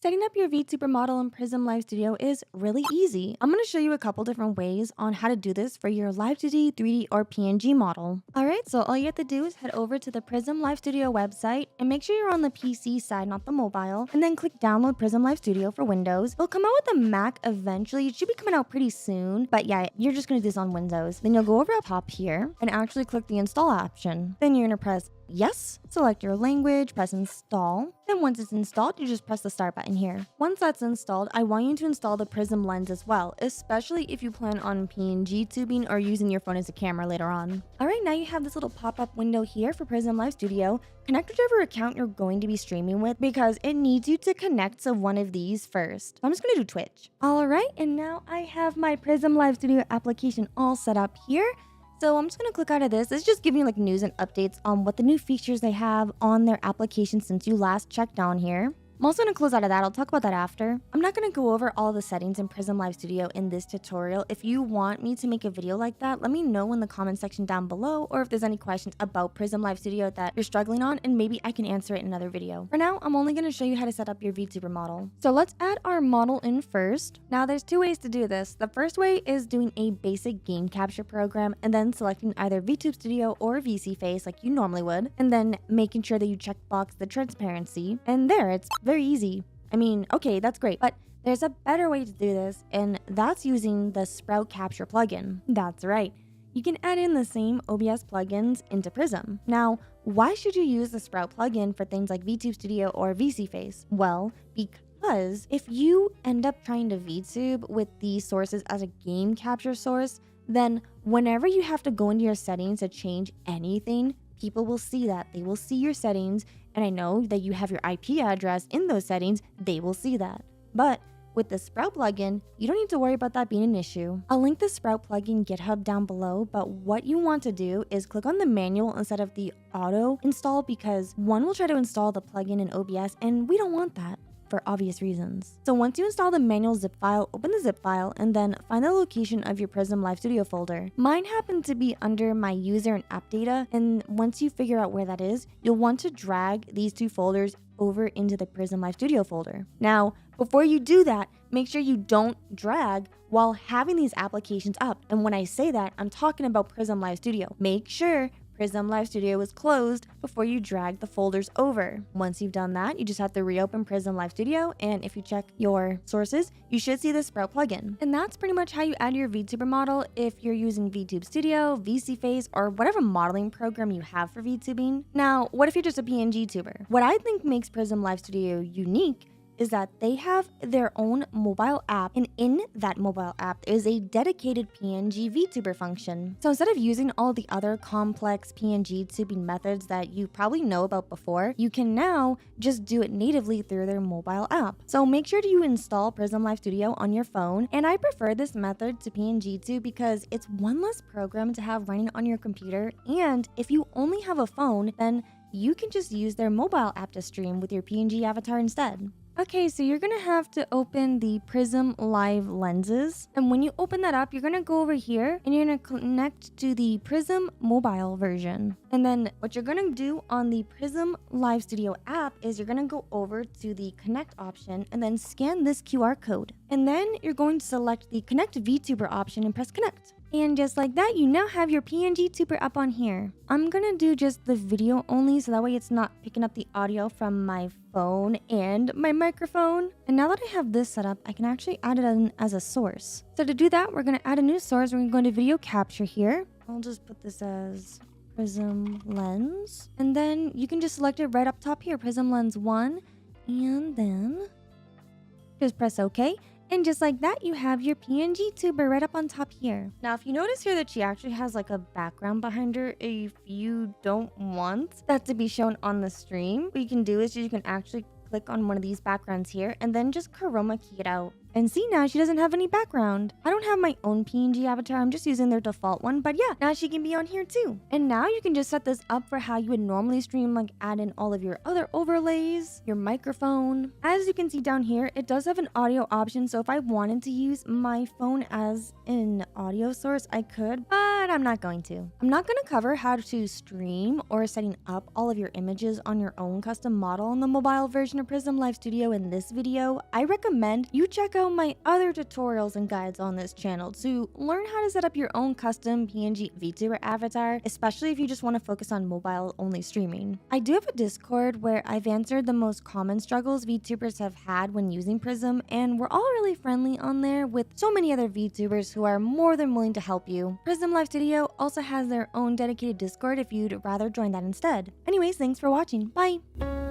Setting up your VTuber model in Prism Live Studio is really easy. I'm going to show you a couple different ways on how to do this for your Live 2D, 3D, or PNG model. Alright, so all you have to do is head over to the Prism Live Studio website and make sure you're on the PC side, not the mobile, and then click download Prism Live Studio for Windows. It'll come out with a Mac eventually. It should be coming out pretty soon, but yeah, you're just going to do this on Windows. Then you'll go over up top here and actually click the install option. Then you're going to press yes, select your language, press install. Then once it's installed, you just press the start button here. Once that's installed, I want you to install the Prism lens as well, especially if you plan on PNG tubing or using your phone as a camera later on. Alright, now you have this little pop-up window here for Prism Live Studio. Connect whichever account you're going to be streaming with because it needs you to connect to one of these first. I'm just going to do Twitch. Alright, and now I have my Prism Live Studio application all set up here. So I'm just going to click out of this. It's just giving you like news and updates on what the new features they have on their application since you last checked on here. I'm also going to close out of that. I'll talk about that after. I'm not going to go over all the settings in Prism Live Studio in this tutorial. If you want me to make a video like that, let me know in the comment section down below, or if there's any questions about Prism Live Studio that you're struggling on, and maybe I can answer it in another video. For now, I'm only going to show you how to set up your VTuber model. So let's add our model in first. Now there's two ways to do this. The first way is doing a basic game capture program and then selecting either VTube Studio or VC Face like you normally would, and then making sure that you checkbox the transparency. And there, it's very easy. I mean, okay, that's great, but there's a better way to do this, and that's using the Sprout Capture plugin. That's right. You can add in the same OBS plugins into Prism. Now, why should you use the Sprout plugin for things like VTube Studio or VC Face? Well, because if you end up trying to VTube with these sources as a game capture source, then whenever you have to go into your settings to change anything, people will see that. They will see your settings, and I know that you have your IP address in those settings, they will see that. But with the Sprout plugin, you don't need to worry about that being an issue. I'll link the Sprout plugin GitHub down below, but what you want to do is click on the manual instead of the auto install, because one will try to install the plugin in OBS, and we don't want that for obvious reasons. So once you install the manual zip file, open the zip file and then find the location of your Prism Live Studio folder. Mine happened to be under my user and app data, and once you figure out where that is, you'll want to drag these two folders over into the Prism Live Studio folder. Now, before you do that, make sure you don't drag while having these applications up. And when I say that, I'm talking about Prism Live Studio. Make sure Prism Live Studio is closed before you drag the folders over. Once you've done that, you just have to reopen Prism Live Studio, and if you check your sources, you should see the Sprout plugin. And that's pretty much how you add your VTuber model if you're using VTube Studio, VC Face, or whatever modeling program you have for VTubing. Now, what if you're just a PNG tuber? What I think makes Prism Live Studio unique is that they have their own mobile app, and in that mobile app is a dedicated PNG VTuber function. So instead of using all the other complex PNG tubing methods that you probably know about before, you can now just do it natively through their mobile app. So make sure you install Prism Live Studio on your phone, and I prefer this method to PNG tube because it's one less program to have running on your computer, and if you only have a phone, then you can just use their mobile app to stream with your PNG avatar instead. Okay, so you're gonna have to open the Prism Live lenses. And when you open that up, you're gonna go over here and you're gonna connect to the Prism mobile version. And then what you're gonna do on the Prism Live Studio app is you're gonna go over to the connect option and then scan this QR code. And then you're going to select the connect VTuber option and press connect. And just like that, you now have your PNG tuber up on here. I'm gonna do just the video only so that way it's not picking up the audio from my phone and my microphone. And now that I have this set up, I can actually add it in as a source. So to do that, we're gonna add a new source. We're gonna go into video capture here. I'll just put this as Prism Lens. And then you can just select it right up top here, Prism Lens 1. And then just press OK. And just like that, you have your PNG tuber right up on top here. Now, if you notice here that she actually has like a background behind her, if you don't want that to be shown on the stream, what you can do is you can actually click on one of these backgrounds here and then just chroma key it out. And see, now she doesn't have any background. I don't have my own PNG avatar. I'm just using their default one. But yeah, now she can be on here too. And now you can just set this up for how you would normally stream, like add in all of your other overlays, your microphone. As you can see down here, it does have an audio option. So if I wanted to use my phone as an audio source, I could. But I'm not going to. I'm not going to cover how to stream or setting up all of your images on your own custom model on the mobile version of Prism Live Studio in this video. I recommend you check out my other tutorials and guides on this channel to learn how to set up your own custom PNG VTuber avatar, especially if you just want to focus on mobile only streaming. I do have a Discord where I've answered the most common struggles VTubers have had when using Prism, and we're all really friendly on there with so many other VTubers who are more than willing to help you. Prism Live Studio also has their own dedicated Discord if you'd rather join that instead. Anyways, thanks for watching. Bye!